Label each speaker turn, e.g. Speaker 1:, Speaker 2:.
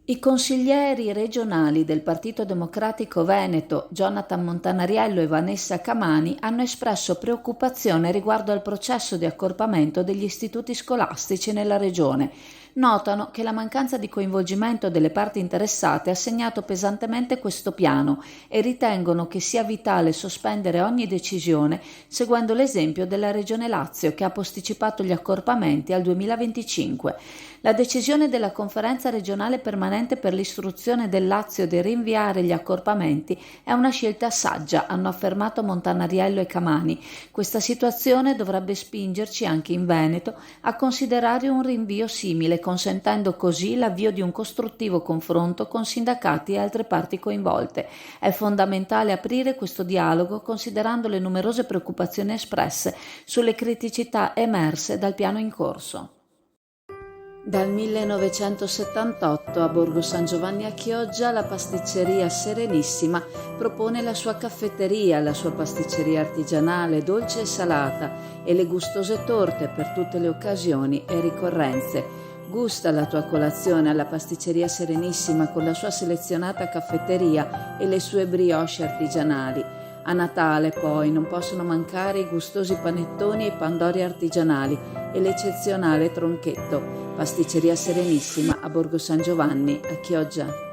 Speaker 1: I consiglieri regionali del Partito Democratico Veneto, Jonathan Montanariello e Vanessa Camani, hanno espresso preoccupazione riguardo al processo di accorpamento degli istituti scolastici nella regione. Notano che la mancanza di coinvolgimento delle parti interessate ha segnato pesantemente questo piano e ritengono che sia vitale sospendere ogni decisione seguendo l'esempio della Regione Lazio, che ha posticipato gli accorpamenti al 2025. La decisione della Conferenza regionale permanente per l'istruzione del Lazio di rinviare gli accorpamenti è una scelta saggia, hanno affermato Montanariello e Camani. Questa situazione dovrebbe spingerci anche in Veneto a considerare un rinvio simile, consentendo così l'avvio di un costruttivo confronto con sindacati e altre parti coinvolte. È fondamentale aprire questo dialogo considerando le numerose preoccupazioni espresse sulle criticità emerse dal piano in corso. Dal 1978 a Borgo San Giovanni a Chioggia la pasticceria Serenissima propone la sua caffetteria, la sua pasticceria artigianale, dolce e salata e le gustose torte per tutte le occasioni e ricorrenze. Gusta la tua colazione alla pasticceria Serenissima con la sua selezionata caffetteria e le sue brioche artigianali. A Natale poi non possono mancare i gustosi panettoni e i pandori artigianali e l'eccezionale tronchetto. Pasticceria Serenissima a Borgo San Giovanni a Chioggia.